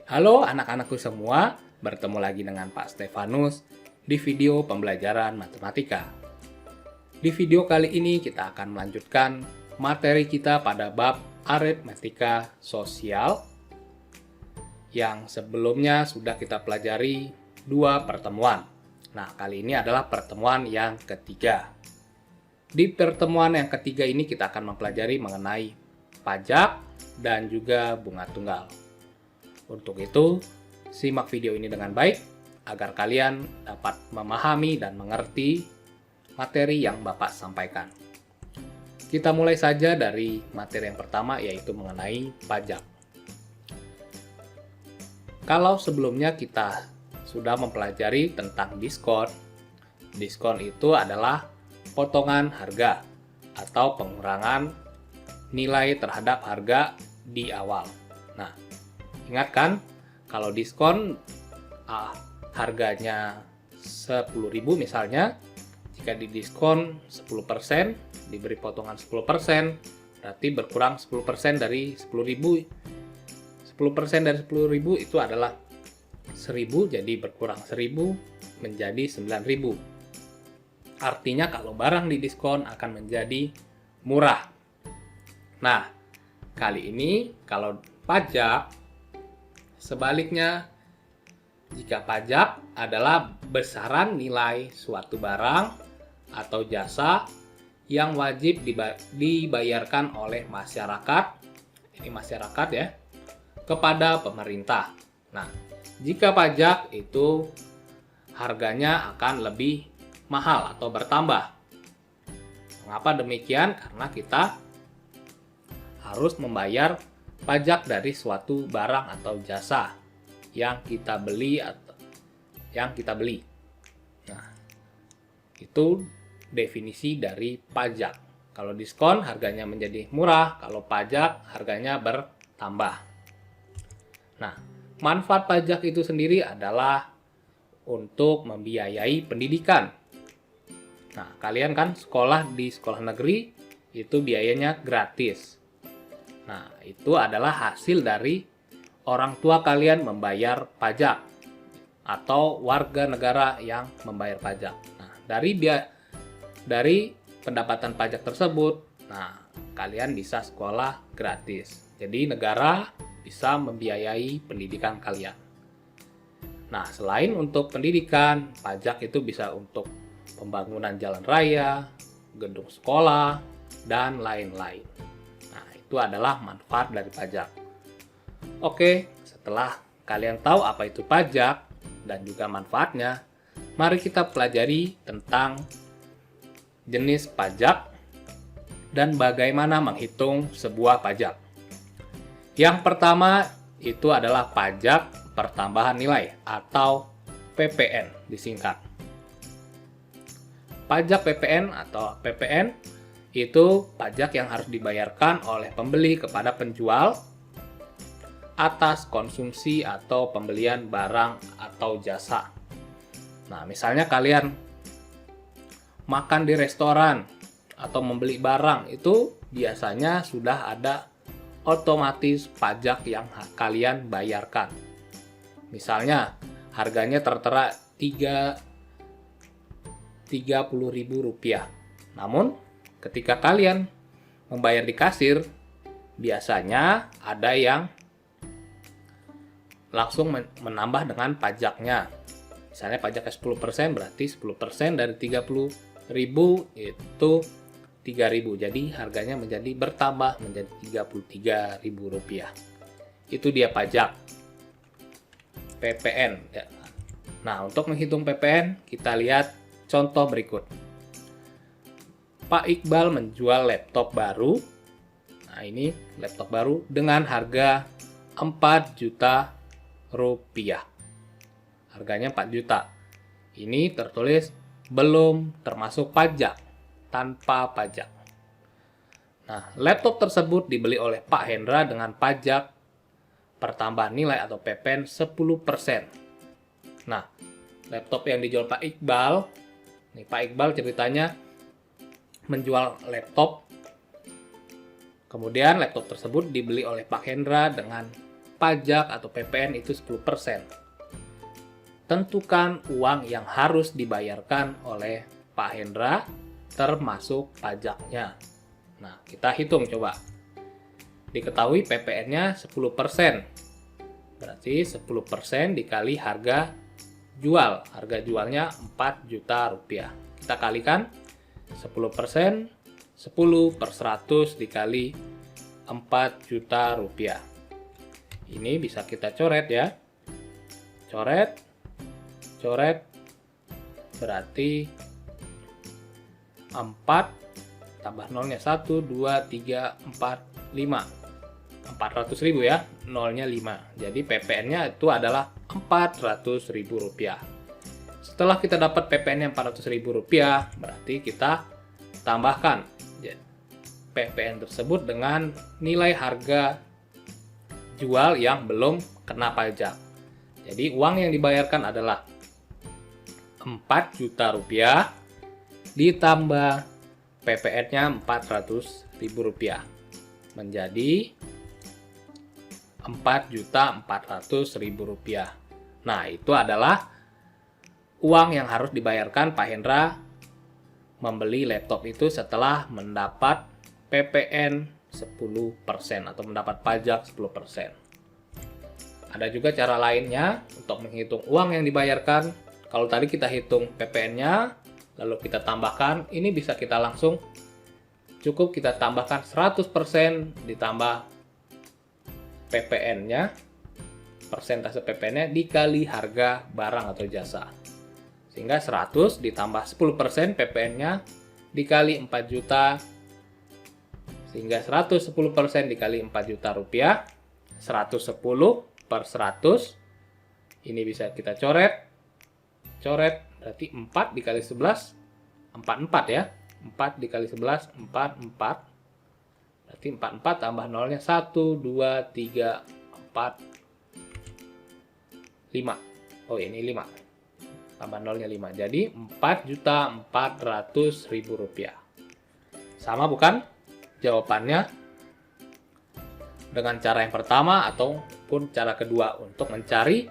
Halo anak-anakku semua, bertemu lagi dengan Pak Stefanus di video pembelajaran matematika. Di video kali ini kita akan melanjutkan materi kita pada bab aritmatika sosial yang sebelumnya sudah kita pelajari 2 pertemuan. Nah, kali ini adalah pertemuan yang ketiga. Di pertemuan yang ketiga ini kita akan mempelajari mengenai pajak dan juga bunga tunggal. Untuk itu, simak video ini dengan baik agar kalian dapat memahami dan mengerti materi yang Bapak sampaikan. Kita mulai saja dari materi yang pertama, yaitu mengenai pajak. Kalau sebelumnya kita sudah mempelajari tentang diskon, diskon itu adalah potongan harga atau pengurangan nilai terhadap harga di awal. Nah, ingat kan, kalau diskon harganya 10.000 misalnya, jika didiskon 10%, diberi potongan 10%, berarti berkurang 10% dari 10.000. 10% dari 10.000 itu adalah 1.000, jadi berkurang 1.000 menjadi 9.000. Artinya kalau barang didiskon akan menjadi murah. Nah, kali ini kalau pajak, sebaliknya, jika pajak adalah besaran nilai suatu barang atau jasa yang wajib dibayarkan oleh masyarakat, ini masyarakat ya, kepada pemerintah. Nah, jika pajak itu harganya akan lebih mahal atau bertambah. Mengapa demikian? Karena kita harus membayar pajak dari suatu barang atau jasa yang kita beli Nah, itu definisi dari pajak. Kalau diskon harganya menjadi murah, kalau pajak harganya bertambah. Nah, manfaat pajak itu sendiri adalah untuk membiayai pendidikan. Nah, kalian kan sekolah di sekolah negeri itu biayanya gratis. Nah, itu adalah hasil dari orang tua kalian membayar pajak atau warga negara yang membayar pajak. Nah, dari pendapatan pajak tersebut, nah, kalian bisa sekolah gratis. Jadi negara bisa membiayai pendidikan kalian. Nah, selain untuk pendidikan, pajak itu bisa untuk pembangunan jalan raya, gedung sekolah, dan lain-lain. Itu adalah manfaat dari pajak. Oke, setelah kalian tahu apa itu pajak dan juga manfaatnya, mari kita pelajari tentang jenis pajak dan bagaimana menghitung sebuah pajak. Yang pertama itu adalah pajak pertambahan nilai atau PPN disingkat. Pajak PPN atau PPN itu pajak yang harus dibayarkan oleh pembeli kepada penjual atas konsumsi atau pembelian barang atau jasa. Nah, misalnya kalian makan di restoran atau membeli barang, itu biasanya sudah ada otomatis pajak yang kalian bayarkan. Misalnya harganya tertera Rp30.000. Namun ketika kalian membayar di kasir, biasanya ada yang langsung menambah dengan pajaknya. Misalnya pajaknya 10%, berarti 10% dari 30.000 itu 3.000. Jadi harganya menjadi bertambah menjadi Rp33.000. Itu dia pajak PPN. Nah, untuk menghitung PPN, kita lihat contoh berikut. Pak Iqbal menjual laptop baru. Nah, ini laptop baru dengan harga Rp4.000.000. Harganya 4 juta. Ini tertulis belum termasuk pajak, tanpa pajak. Nah, laptop tersebut dibeli oleh Pak Hendra dengan pajak pertambahan nilai atau PPN 10%. Nah, laptop yang dijual Pak Iqbal, nih Pak Iqbal ceritanya menjual laptop. Kemudian laptop tersebut dibeli oleh Pak Hendra dengan pajak atau PPN itu 10%. Tentukan uang yang harus dibayarkan oleh Pak Hendra termasuk pajaknya. Nah, kita hitung coba. Diketahui PPN-nya 10%. Berarti 10% dikali harga jual. Harga jualnya 4 juta rupiah. Kita kalikan 10%, 10 per 100 dikali 4 juta rupiah. Ini bisa kita coret ya. Coret. Berarti 4 tambah nolnya 1, 2, 3, 4, 5. 400.000 ya, nolnya 5. Jadi PPN-nya itu adalah Rp400.000. Setelah kita dapat PPN-nya Rp400.000, berarti kita tambahkan PPN tersebut dengan nilai harga jual yang belum kena pajak. Jadi uang yang dibayarkan adalah Rp4 juta ditambah PPN-nya Rp400.000 menjadi Rp4.400.000. Nah, itu adalah uang yang harus dibayarkan Pak Hendra membeli laptop itu setelah mendapat PPN 10% atau mendapat pajak 10%. Ada juga cara lainnya untuk menghitung uang yang dibayarkan. Kalau tadi kita hitung PPN-nya, lalu kita tambahkan, ini bisa kita langsung cukup kita tambahkan 100% ditambah PPN-nya, persentase PPN-nya dikali harga barang atau jasa. Sehingga 100 ditambah 10% PPN-nya dikali 4 juta, sehingga 110% dikali 4 juta rupiah, 110 per 100, ini bisa kita coret, berarti 4 dikali 11, 44 ya, 4 dikali 11, 44, berarti 44 tambah nolnya 1, 2, 3, 4, 5, oh ini 5, tambah nolnya 5, jadi Rp4.400.000. Sama bukan jawabannya? Dengan cara yang pertama ataupun cara kedua untuk mencari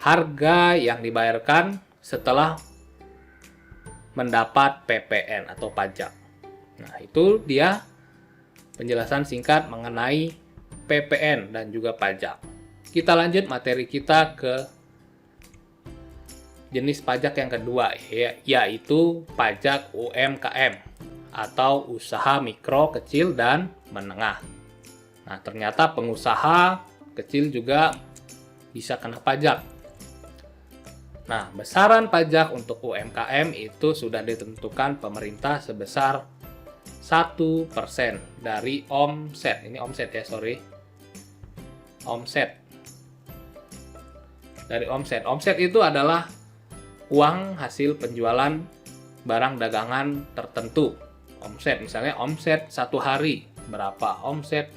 harga yang dibayarkan setelah mendapat PPN atau pajak. Nah, itu dia penjelasan singkat mengenai PPN dan juga pajak. Kita lanjut materi kita ke jenis pajak yang kedua, yaitu pajak UMKM atau usaha mikro, kecil, dan menengah. Nah, ternyata pengusaha kecil juga bisa kena pajak. Nah, besaran pajak untuk UMKM itu sudah ditentukan pemerintah sebesar 1% dari omset. Ini omset ya, sorry. Omset. Dari omset. Omset itu adalah uang hasil penjualan barang dagangan tertentu. Omset, misalnya omset 1 hari berapa, omset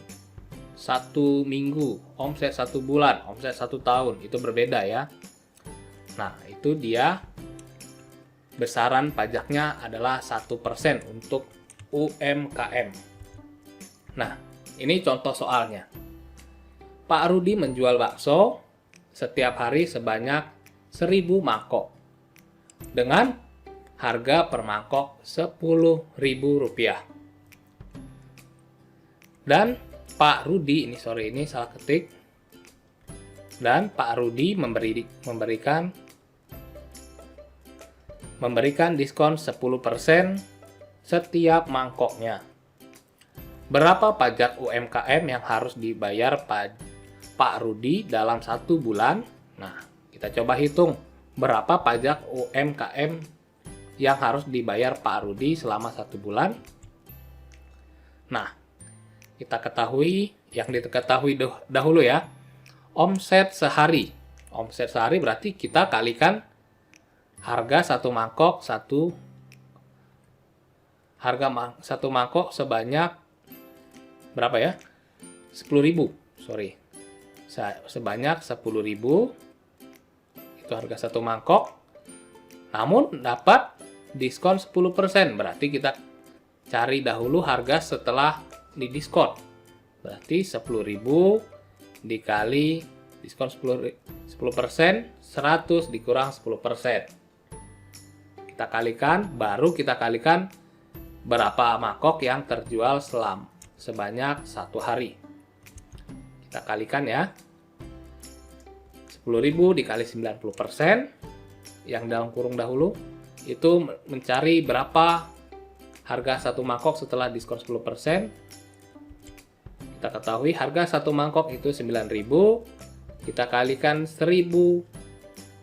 1 minggu, omset 1 bulan, omset 1 tahun, itu berbeda ya. Nah, itu dia besaran pajaknya adalah 1% untuk UMKM. Nah, ini contoh soalnya. Pak Rudi menjual bakso setiap hari sebanyak 1000 mangkok dengan harga per mangkok Rp10.000. Dan Pak Rudi, ini salah ketik. Dan Pak Rudi memberikan diskon 10% setiap mangkoknya. Berapa pajak UMKM yang harus dibayar Pak Rudi dalam 1 bulan? Nah, kita coba hitung berapa pajak UMKM yang harus dibayar Pak Rudi selama 1 bulan. Nah, kita ketahui, yang diketahui dahulu ya, omset sehari. Omset sehari berarti kita kalikan harga 1 mangkok, harga 1 mangkok sebanyak berapa ya? 10.000, sorry. Sebanyak 10.000 itu harga 1 mangkok. Namun dapat diskon 10%, berarti kita cari dahulu harga setelah didiskon. Berarti 10.000 dikali diskon 10%, 100 dikurang 10%. Kita kalikan, baru kita kalikan berapa mangkok yang terjual sebanyak 1 hari. Kita kalikan ya. 10.000 dikali 90%, yang dalam kurung dahulu, itu mencari berapa harga 1 mangkok setelah diskon 10%. Kita ketahui harga 1 mangkok itu 9.000, kita kalikan 1.000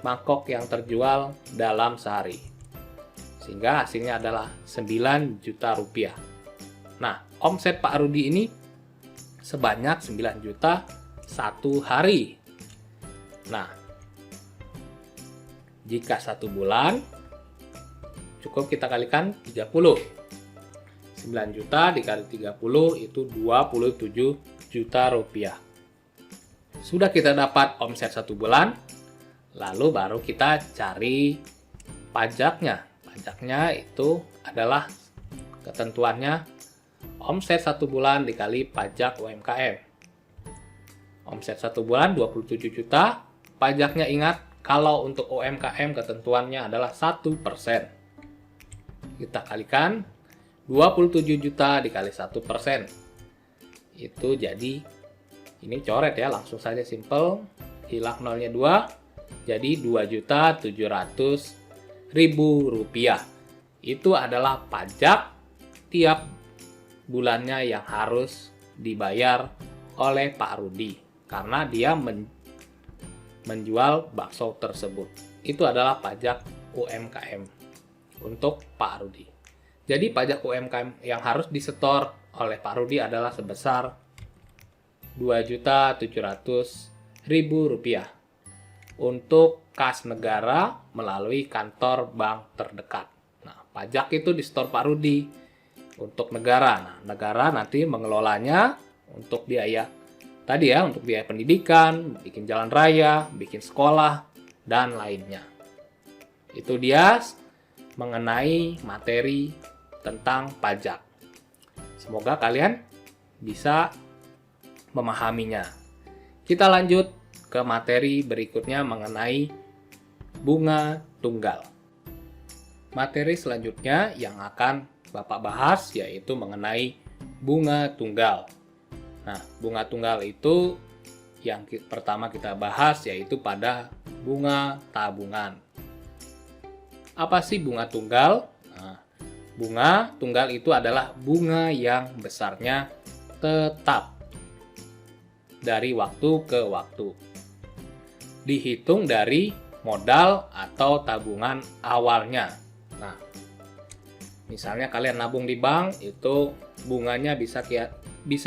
mangkok yang terjual dalam sehari. Sehingga hasilnya adalah 9 juta rupiah. Nah, omset Pak Rudi ini sebanyak 9 juta 1 hari. Nah, jika 1 bulan, cukup kita kalikan 30. 9 juta dikali 30 itu 27 juta rupiah. Sudah kita dapat omset 1 bulan, lalu baru kita cari pajaknya. Pajaknya itu adalah ketentuannya omset 1 bulan dikali pajak UMKM. Omset 1 bulan 27 juta, pajaknya ingat kalau untuk UMKM ketentuannya adalah 1%. Kita kalikan 27 juta dikali 1%. Itu jadi, ini coret ya, langsung saja simple. Hilang nolnya 2, jadi 2.700.000 rupiah. Itu adalah pajak tiap bulannya yang harus dibayar oleh Pak Rudi. Karena dia menjual bakso tersebut. Itu adalah pajak UMKM untuk Pak Rudi. Jadi pajak UMKM yang harus disetor oleh Pak Rudi adalah sebesar 2.700.000 rupiah untuk kas negara melalui kantor bank terdekat. Nah, pajak itu disetor Pak Rudi untuk negara. Nah, negara nanti mengelolanya untuk biaya tadi ya, untuk biaya pendidikan, bikin jalan raya, bikin sekolah, dan lainnya. Itu dia mengenai materi tentang pajak. Semoga kalian bisa memahaminya. Kita lanjut ke materi berikutnya mengenai bunga tunggal. Materi selanjutnya yang akan Bapak bahas yaitu mengenai bunga tunggal. Nah, bunga tunggal itu yang pertama kita bahas yaitu pada bunga tabungan. Apa sih bunga tunggal? Nah, bunga tunggal itu adalah bunga yang besarnya tetap dari waktu ke waktu. Dihitung dari modal atau tabungan awalnya. Nah, misalnya kalian nabung di bank, itu bunganya bisa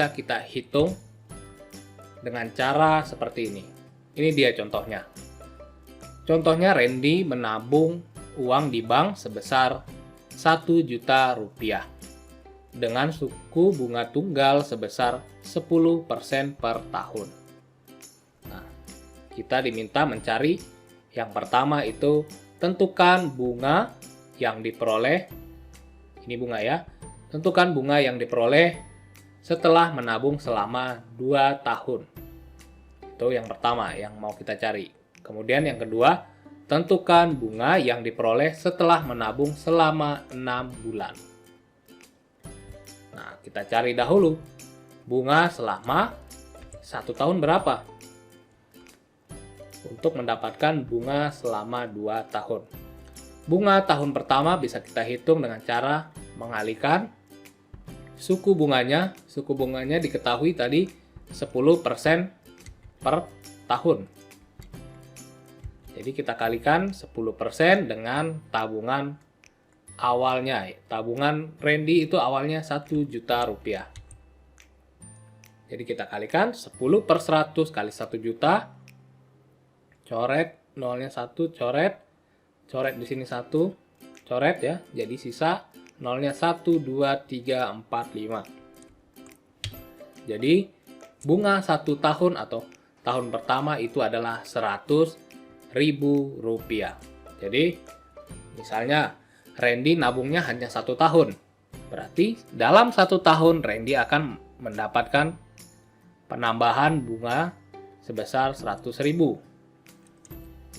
kita hitung dengan cara seperti ini. Ini dia contohnya. Contohnya Randy menabung uang di bank sebesar 1 juta rupiah dengan suku bunga tunggal sebesar 10% per tahun. Nah, kita diminta mencari yang pertama itu tentukan bunga yang diperoleh. Ini bunga ya. Tentukan bunga yang diperoleh setelah menabung selama 2 tahun. Itu yang pertama yang mau kita cari. Kemudian yang kedua, tentukan bunga yang diperoleh setelah menabung selama 6 bulan. Nah, kita cari dahulu. Bunga selama 1 tahun berapa? Untuk mendapatkan bunga selama 2 tahun. Bunga tahun pertama bisa kita hitung dengan cara mengalihkan suku bunganya. Suku bunganya diketahui tadi 10% per tahun. Jadi kita kalikan 10% dengan tabungan awalnya. Tabungan Randy itu awalnya 1 juta rupiah. Jadi kita kalikan 10 per 100 kali 1 juta. Coret, nolnya 1, coret. Coret di sini 1, coret ya. Jadi sisa nolnya 1, 2, 3, 4, 5. Jadi bunga 1 tahun atau tahun pertama itu adalah 100.000 rupiah. Jadi misalnya Randy nabungnya hanya 1 tahun. Berarti dalam 1 tahun Randy akan mendapatkan penambahan bunga sebesar 100.000.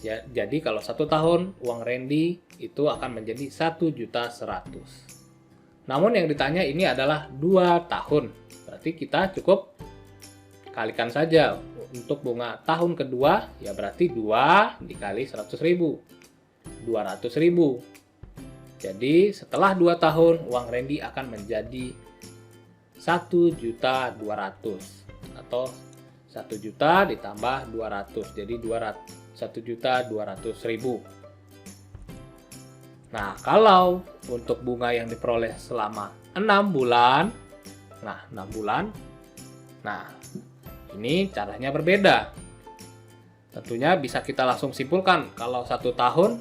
Ya, jadi kalau 1 tahun uang Randy itu akan menjadi 1.100.000. Namun yang ditanya ini adalah 2 tahun. Berarti kita cukup kalikan saja. Untuk bunga tahun kedua ya berarti 2 dikali 100.000. 200.000. Jadi setelah 2 tahun uang Randy akan menjadi 1.200.000 atau 1 juta ditambah 200 jadi 1.200.000. Nah, kalau untuk bunga yang diperoleh selama 6 bulan, nah 6 bulan, nah ini caranya berbeda. Tentunya bisa kita langsung simpulkan kalau 1 tahun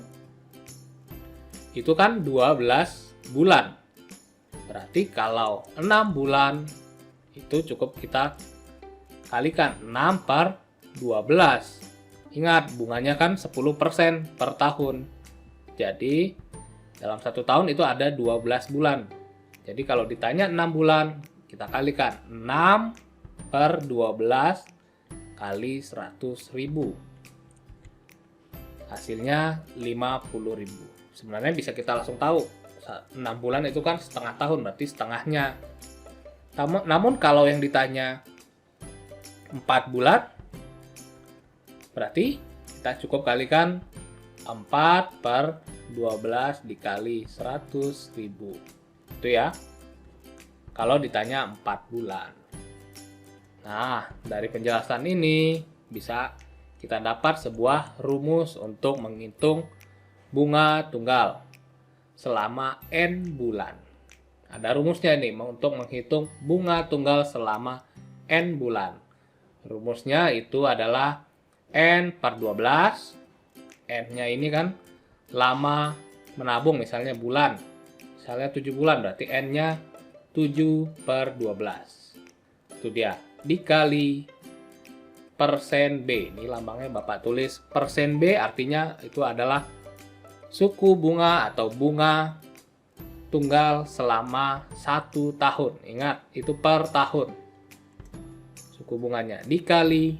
itu kan 12 bulan. Berarti kalau 6 bulan itu cukup kita kalikan 6 per 12. Ingat, bunganya kan 10% per tahun. Jadi, dalam 1 tahun itu ada 12 bulan. Jadi, kalau ditanya 6 bulan, kita kalikan 6 per 12 kali 100.000. Hasilnya 50.000. Sebenarnya bisa kita langsung tahu. 6 bulan itu kan setengah tahun, berarti setengahnya. Namun, kalau yang ditanya 4 bulan, berarti kita cukup kalikan 4 per 12 dikali 100.000. Itu ya, kalau ditanya 4 bulan. Nah, dari penjelasan ini bisa kita dapat sebuah rumus untuk menghitung bunga tunggal selama N bulan. Ada rumusnya nih untuk menghitung bunga tunggal selama N bulan. Rumusnya itu adalah N per 12. N-nya ini kan lama menabung, misalnya bulan. Misalnya 7 bulan, berarti N-nya 7 per 12. Itu dia. Dikali persen B. Ini lambangnya Bapak tulis. Persen B artinya itu adalah suku bunga atau bunga tunggal selama 1 tahun. Ingat, itu per tahun. Suku bunganya dikali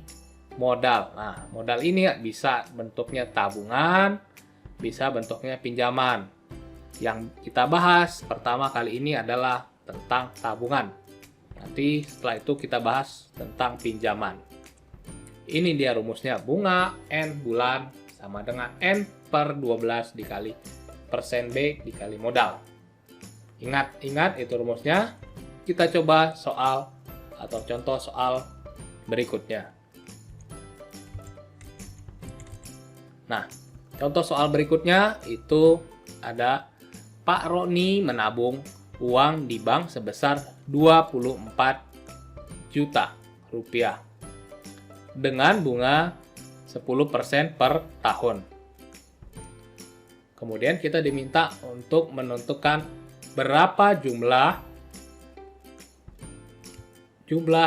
modal. Nah, modal ini bisa bentuknya tabungan, bisa bentuknya pinjaman. Yang kita bahas pertama kali ini adalah tentang tabungan. Nanti setelah itu kita bahas tentang pinjaman. Ini dia rumusnya, bunga N bulan sama dengan N per 12 dikali persen B dikali modal. Ingat itu rumusnya. Kita coba soal atau contoh soal berikutnya. Nah, contoh soal berikutnya itu ada Pak Roni menabung uang di bank sebesar 24 juta rupiah dengan bunga 10% per tahun. Kemudian kita diminta untuk menentukan berapa jumlah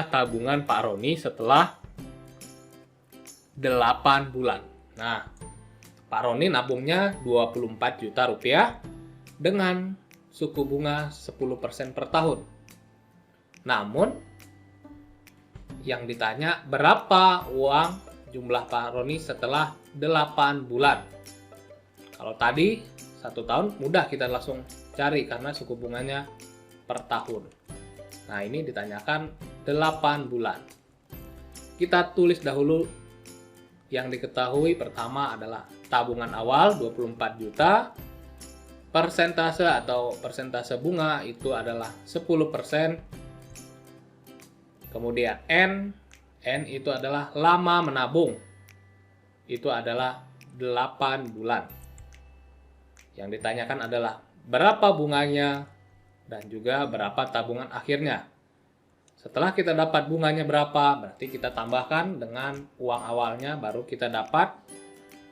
tabungan Pak Roni setelah 8 bulan. Nah, Pak Roni nabungnya 24 juta rupiah dengan suku bunga 10% per tahun. Namun, yang ditanya berapa uang jumlah Pak Roni setelah 8 bulan. Kalau tadi 1 tahun mudah kita langsung cari karena suku bunganya per tahun. Nah, ini ditanyakan 8 bulan. Kita tulis dahulu yang diketahui. Pertama adalah tabungan awal 24 juta. Persentase atau persentase bunga itu adalah 10%. Kemudian N itu adalah lama menabung. Itu adalah 8 bulan. Yang ditanyakan adalah berapa bunganya dan juga berapa tabungan akhirnya. Setelah kita dapat bunganya berapa, berarti kita tambahkan dengan uang awalnya, baru kita dapat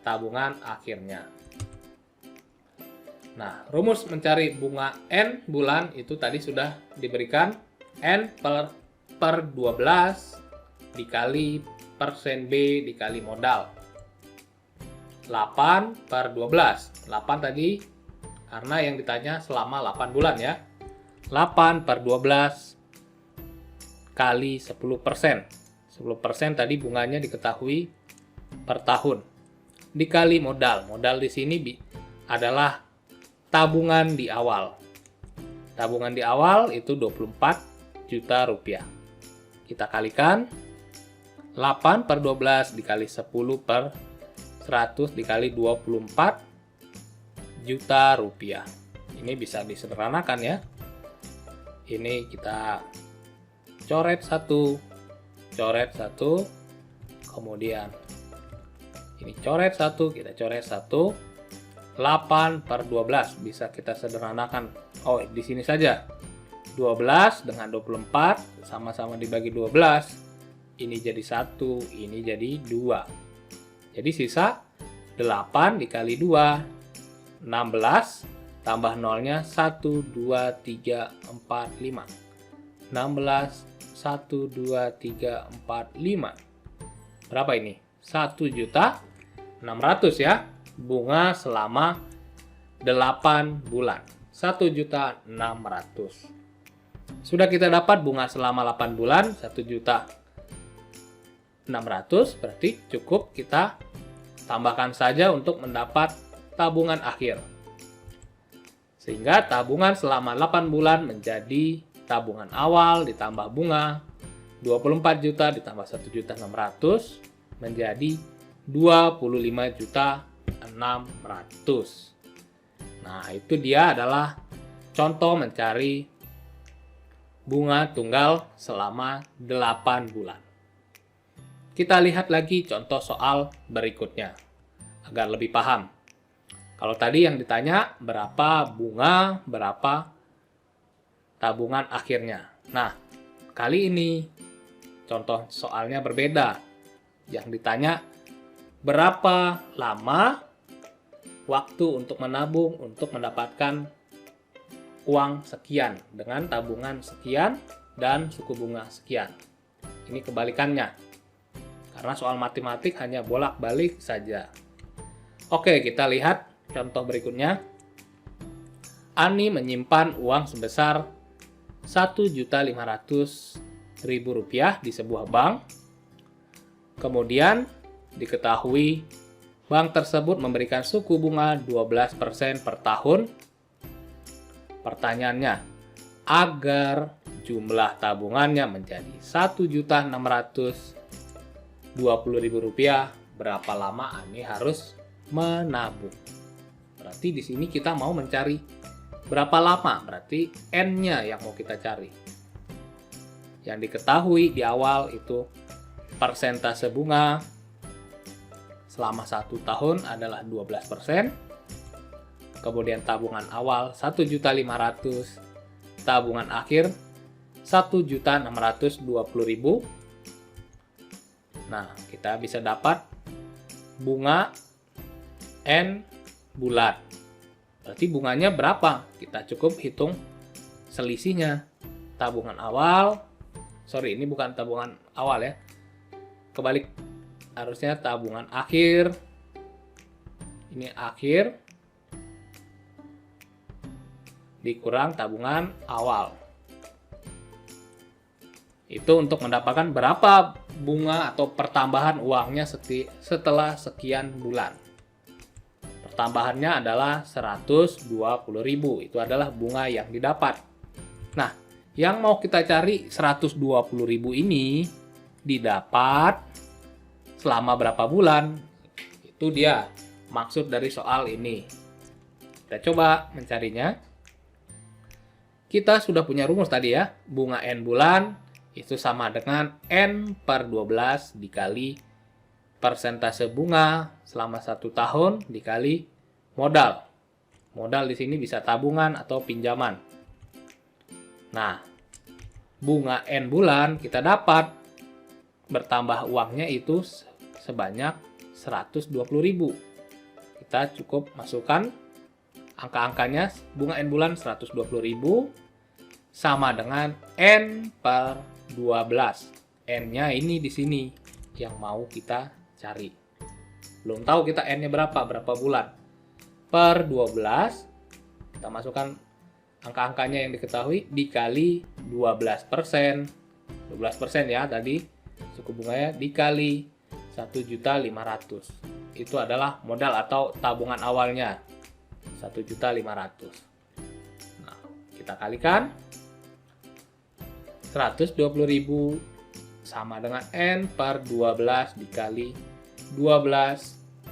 tabungan akhirnya. Nah, rumus mencari bunga N bulan itu tadi sudah diberikan. N per 12 dikali persen B dikali modal. 8 per 12. 8 tadi karena yang ditanya selama 8 bulan ya. 8 per 12 kali 10%. 10% tadi bunganya diketahui per tahun. Dikali modal. Modal di sini adalah tabungan di awal. Tabungan di awal itu 24 juta rupiah. Kita kalikan 8 per 12 dikali 10 per 100 dikali 24 juta rupiah. Ini bisa disederhanakan ya. Ini kita coret satu, kemudian ini coret satu, kita coret satu, 8 per 12 bisa kita sederhanakan. Oh, di sini saja. 12 dengan 24 sama-sama dibagi 12. Ini jadi 1, ini jadi 2. Jadi sisa 8 dikali 2, 16, tambah nolnya 1, 2, 3, 4, 5. 16, 1, 2, 3, 4, 5. Berapa ini? 1.600.000 ya. Bunga selama 8 bulan. 1.600.000. Sudah kita dapat bunga selama 8 bulan, 1.600.000, berarti cukup kita tambahkan saja untuk mendapat tabungan akhir. Sehingga tabungan selama 8 bulan menjadi tabungan awal ditambah bunga 24 juta ditambah 1.600.000 menjadi 25.600.000. Nah, itu dia adalah contoh mencari bunga tunggal selama 8 bulan. Kita lihat lagi contoh soal berikutnya agar lebih paham. Kalau tadi yang ditanya berapa bunga, berapa tabungan akhirnya. Nah, kali ini contoh soalnya berbeda. Yang ditanya berapa lama waktu untuk menabung untuk mendapatkan uang sekian dengan tabungan sekian dan suku bunga sekian. Ini kebalikannya. Karena soal matematik hanya bolak-balik saja. Oke, kita lihat contoh berikutnya. Ani menyimpan uang sebesar Rp1.500.000 di sebuah bank. Kemudian diketahui bank tersebut memberikan suku bunga 12% per tahun. Pertanyaannya, agar jumlah tabungannya menjadi Rp1.620.000, berapa lama Ani harus menabung? Berarti di sini kita mau mencari berapa lama, berarti N-nya yang mau kita cari. Yang diketahui di awal itu persentase bunga selama 1 tahun adalah 12%. Kemudian tabungan awal 1.500.000, tabungan akhir 1.620.000. Nah, kita bisa dapat bunga N bulan. Berarti bunganya berapa? Kita cukup hitung selisihnya. Tabungan awal, ini bukan tabungan awal ya. Kebalik, harusnya tabungan akhir. Ini akhir dikurang tabungan awal. Itu untuk mendapatkan berapa bunga atau pertambahan uangnya setelah sekian bulan. Pertambahannya adalah 120.000. Itu adalah bunga yang didapat. Nah, yang mau kita cari 120.000 ini didapat selama berapa bulan? Itu dia maksud dari soal ini. Kita coba mencarinya. Kita sudah punya rumus tadi ya. Bunga N bulan itu sama dengan N per 12 dikali persentase bunga selama 1 tahun dikali modal. Modal di sini bisa tabungan atau pinjaman. Nah, bunga N bulan kita dapat bertambah uangnya itu sebanyak 120.000. Kita cukup masukkan angka-angkanya. Bunga N bulan 120.000 sama dengan N per 12. N-nya ini di sini yang mau kita cari. Belum tahu kita N-nya berapa bulan. Per 12, kita masukkan angka-angkanya yang diketahui dikali 12%. 12% ya tadi. suku bunganya dikali 1.500.000. Itu adalah modal atau tabungan awalnya 1.500.000. Nah, kita kalikan 120.000 sama dengan N per 12 dikali 12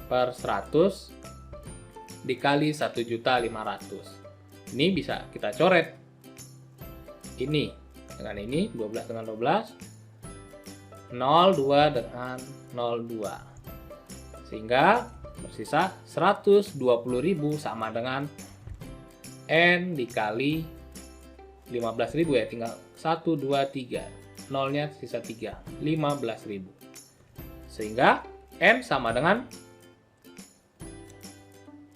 per 100 dikali 1.500.000. Ini bisa kita coret. Ini dengan ini 12 dengan 12, 02 dengan 02. Sehingga bersisa 120.000 sama dengan N dikali 15.000 ya, tinggal 1, 2, 3. Nolnya sisa 3, 15.000. Sehingga N sama dengan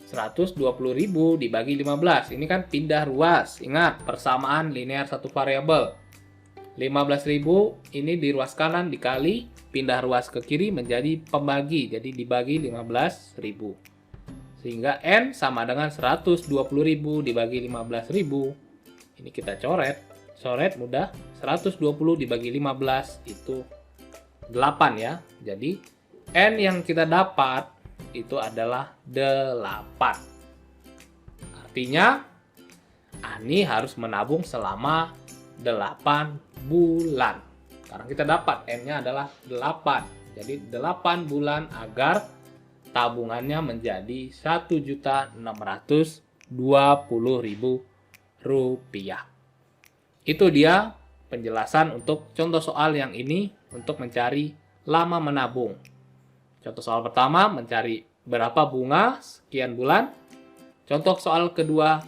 120.000 dibagi 15. Ini kan pindah ruas. Ingat, persamaan linear satu variabel. 15.000 ini di ruas kanan dikali pindah ruas ke kiri menjadi pembagi. Jadi dibagi 15.000. Sehingga N sama dengan 120.000 dibagi 15.000. Ini kita coret. Coret mudah. 120 dibagi 15 itu 8 ya. Jadi N yang kita dapat itu adalah 8. Artinya Ani harus menabung selama 8 bulan. Sekarang kita dapat N-nya adalah 8. Jadi 8 bulan agar tabungannya menjadi Rp1.620.000. Itu dia penjelasan untuk contoh soal yang ini untuk mencari lama menabung. Contoh soal pertama mencari berapa bunga sekian bulan. Contoh soal kedua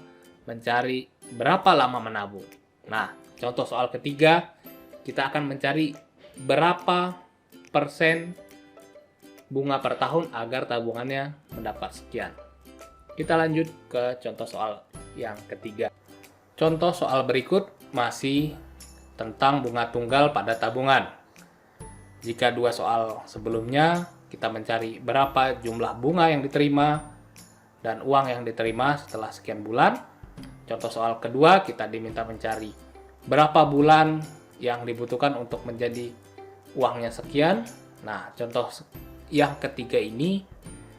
mencari berapa lama menabung. Nah, contoh soal ketiga kita akan mencari berapa persen bunga per tahun agar tabungannya mendapat sekian. Kita lanjut ke contoh soal yang ketiga. Contoh soal berikut masih tentang bunga tunggal pada tabungan. Jika dua soal sebelumnya kita mencari berapa jumlah bunga yang diterima dan uang yang diterima setelah sekian bulan. Contoh soal kedua kita diminta mencari berapa bulan yang dibutuhkan untuk menjadi uangnya sekian. Nah, contoh yang ketiga ini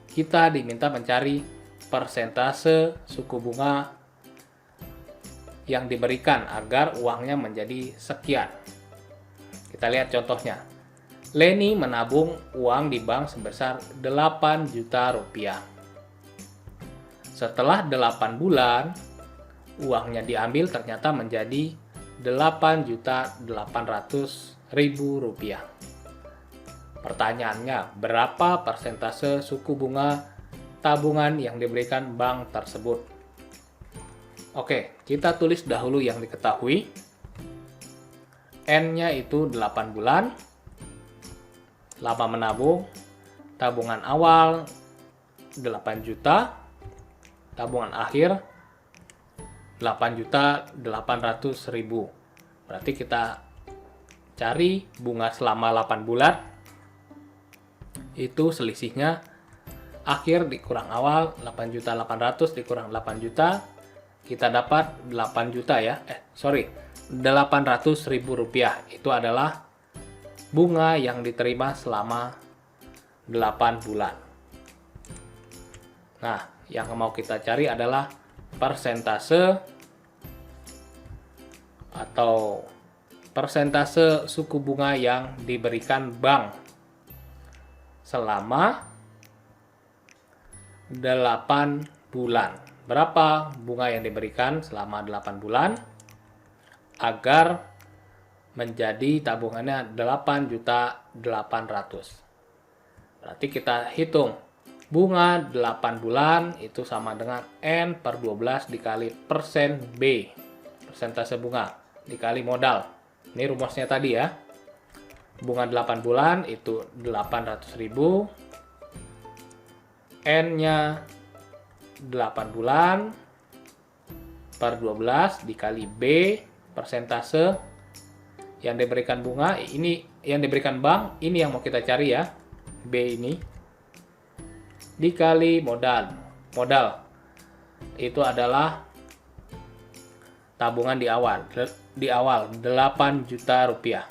kita diminta mencari persentase suku bunga yang diberikan agar uangnya menjadi sekian. Kita lihat contohnya. Leni menabung uang di bank sebesar 8 juta rupiah. Setelah 8 bulan, uangnya diambil ternyata menjadi 8.800.000 rupiah. Pertanyaannya, berapa persentase suku bunga tabungan yang diberikan bank tersebut? Oke, kita tulis dahulu yang diketahui. N-nya itu 8 bulan. Lama menabung, tabungan awal 8 juta, tabungan akhir 8.800.000. Berarti kita cari bunga selama 8 bulan. Itu selisihnya akhir dikurang awal 8.800.000 dikurang 8 juta. Kita dapat 8 juta ya. 800.000 rupiah. Itu adalah bunga yang diterima selama 8 bulan. Nah, yang mau kita cari adalah persentase atau persentase suku bunga yang diberikan bank selama 8 bulan. Berapa bunga yang diberikan selama 8 bulan agar menjadi tabungannya 8.800.000. Berarti kita hitung bunga 8 bulan itu sama dengan N per 12 dikali persen B, persentase bunga, dikali modal. Ini rumusnya tadi ya. Bunga 8 bulan itu 800.000. N-nya 8 bulan per 12 dikali B, persentase yang diberikan bunga, ini yang diberikan bank, ini yang mau kita cari ya, B ini, dikali modal. Modal itu adalah tabungan di awal 8 juta rupiah.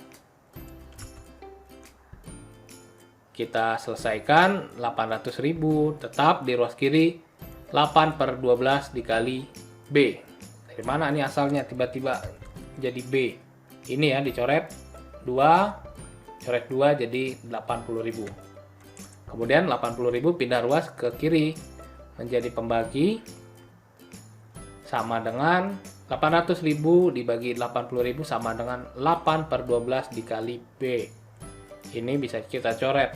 kita selesaikan 800.000 tetap di ruas kiri 8/12 dikali B. Dari mana nih asalnya tiba-tiba jadi B? Ini ya dicoret 2, coret 2 jadi 80.000. Kemudian 80.000 pindah ruas ke kiri menjadi pembagi sama dengan 800.000 dibagi 80.000 sama dengan 8/12 dikali B. Ini bisa kita coret.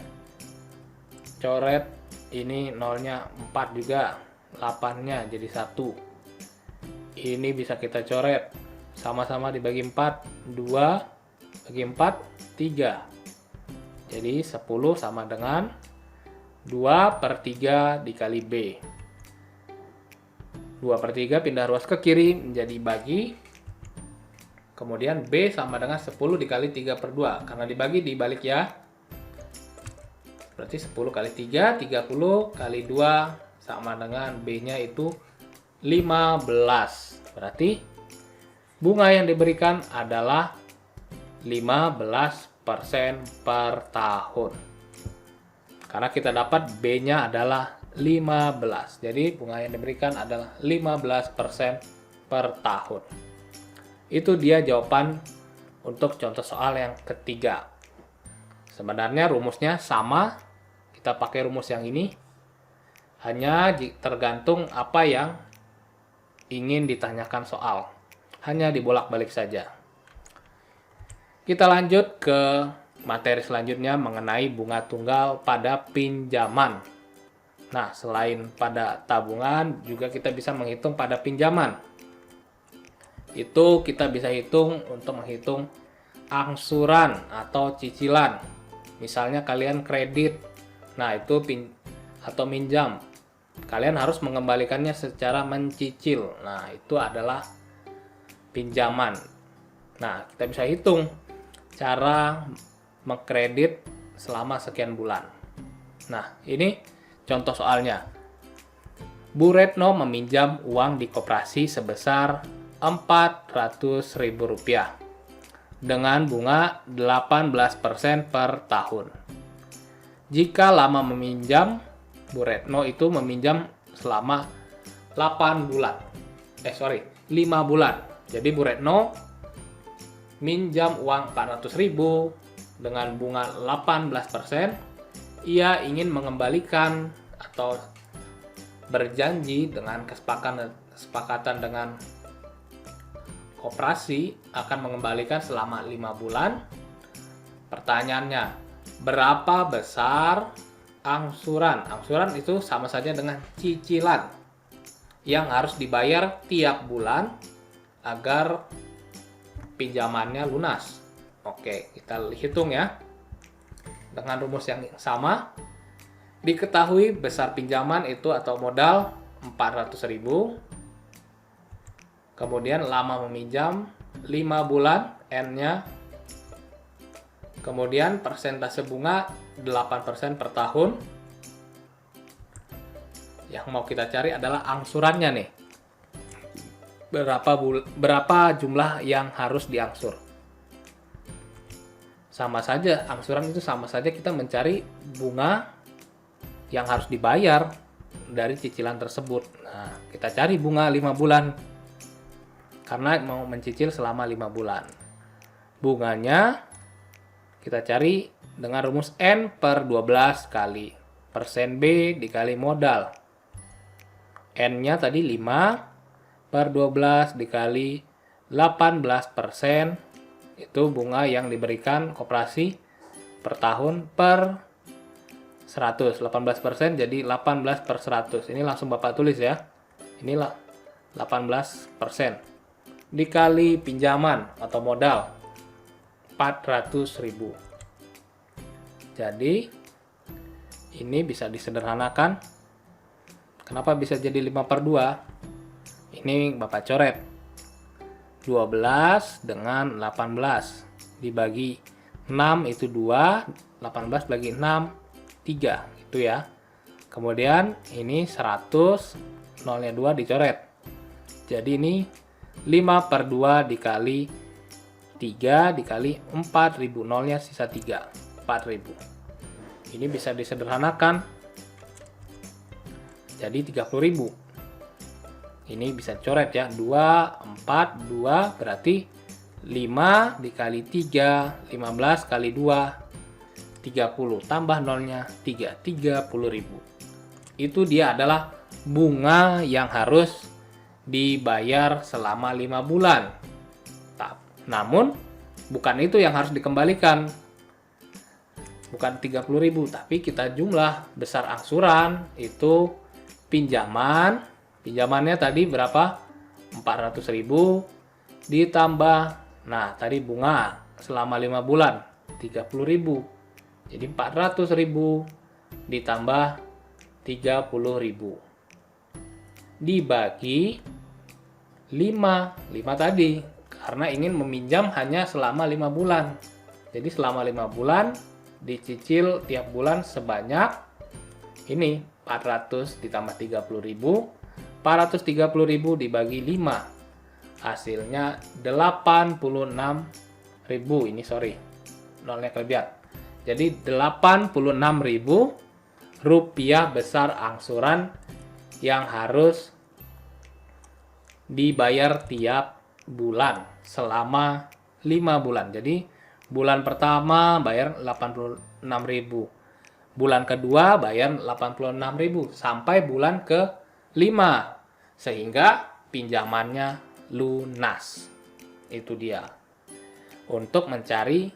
Coret ini nolnya 4 juga, 8-nya jadi 1. Ini bisa kita coret. Sama-sama dibagi 4, 2 bagi 4, 3. Jadi 10 sama dengan 2/3 dikali B. 2/3 pindah ruas ke kiri menjadi bagi. Kemudian B sama dengan 10 dikali 3/2. Karena dibagi dibalik ya. Berarti 10 kali 3, 30 kali 2 sama dengan B-nya itu 15. Berarti bunga yang diberikan adalah 15% per tahun. Karena kita dapat B-nya adalah 15. Jadi bunga yang diberikan adalah 15% per tahun. Itu dia jawaban untuk contoh soal yang ketiga. Sebenarnya rumusnya sama, kita pakai rumus yang ini. Hanya tergantung apa yang ingin ditanyakan soal. Hanya dibolak-balik saja. Kita lanjut ke materi selanjutnya mengenai bunga tunggal pada pinjaman. Nah, selain pada tabungan, juga kita bisa menghitung pada pinjaman. Itu kita bisa hitung untuk menghitung angsuran atau cicilan. Misalnya kalian kredit, nah itu atau minjam. Kalian harus mengembalikannya secara mencicil. Nah, itu adalah pinjaman. Nah, kita bisa hitung cara mengkredit selama sekian bulan. Nah, ini contoh soalnya. Bu Retno meminjam uang di koperasi sebesar Rp400.000 dengan bunga 18% per tahun. Jika lama meminjam, Bu Retno itu meminjam selama 5 bulan. Jadi Bu Retno minjam uang 400.000 dengan bunga 18%. Ia ingin mengembalikan atau berjanji dengan kesepakatan dengan koperasi akan mengembalikan selama 5 bulan. Pertanyaannya, berapa besar angsuran? Angsuran itu sama saja dengan cicilan yang harus dibayar tiap bulan agar pinjamannya lunas. Oke, kita hitung ya. Dengan rumus yang sama, diketahui besar pinjaman itu atau modal 400.000. Kemudian lama meminjam 5 bulan, N-nya. Kemudian persentase bunga 8% per tahun. Yang mau kita cari adalah angsurannya nih. Berapa jumlah yang harus diangsur. Sama saja, angsuran itu sama saja kita mencari bunga yang harus dibayar dari cicilan tersebut. Nah, kita cari bunga 5 bulan. Karena mau mencicil selama 5 bulan. Bunganya kita cari dengan rumus N/12 kali persen B dikali modal. N-nya tadi 5/12 dikali 18%. Itu bunga yang diberikan koperasi per tahun per 100. 18% jadi 18/100. Ini langsung Bapak tulis ya. Inilah 18%. Dikali pinjaman atau modal 400.000. Jadi ini bisa disederhanakan. Kenapa bisa jadi 5/2? Ini Bapak coret. 12 dengan 18 dibagi 6 itu 2, 18 bagi 6 3 gitu ya. Kemudian ini 100, nolnya 2 dicoret. Jadi ini 5/2 dikali 3 dikali 4.000, nolnya sisa 3, 4.000. Ini bisa disederhanakan jadi 30.000. Ini bisa coret ya, 2, 4, 2 berarti 5 dikali 3, 15 kali 2, 30. Tambah nolnya 3, 30.000. Itu dia adalah bunga yang harus dibayar selama 5 bulan. Namun, bukan itu yang harus dikembalikan. Bukan 30.000, tapi kita jumlah besar angsuran itu pinjamannya tadi berapa? 400.000 ditambah, nah tadi bunga selama 5 bulan 30.000. Jadi 400.000 ditambah 30.000 dibagi 5 tadi, karena ingin meminjam hanya selama 5 bulan. Jadi selama 5 bulan dicicil tiap bulan sebanyak ini 400 ditambah 30.000, 430.000 dibagi 5, hasilnya 86.000. Ini sorry, nolnya kelebihan. Jadi 86.000 rupiah besar angsuran yang harus dibayar tiap bulan selama 5 bulan. Jadi bulan pertama bayar 86.000, bulan kedua bayar 86.000 sampai bulan ke-5, sehingga pinjamannya lunas. Itu dia. Untuk mencari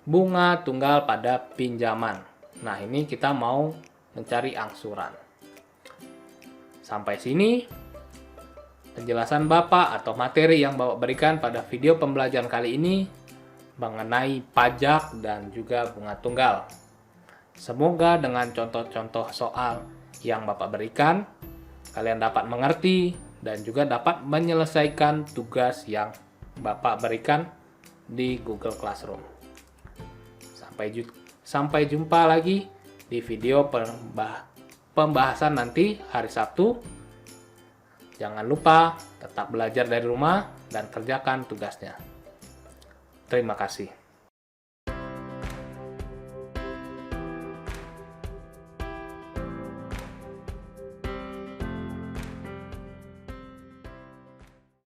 bunga tunggal pada pinjaman. Nah, ini kita mau mencari angsuran. Sampai sini penjelasan Bapak atau materi yang Bapak berikan pada video pembelajaran kali ini mengenai pajak dan juga bunga tunggal. Semoga dengan contoh-contoh soal yang Bapak berikan, kalian dapat mengerti dan juga dapat menyelesaikan tugas yang Bapak berikan di Google Classroom. Sampai jumpa lagi di video pembahasan nanti hari Sabtu. Jangan lupa tetap belajar dari rumah dan kerjakan tugasnya. Terima kasih.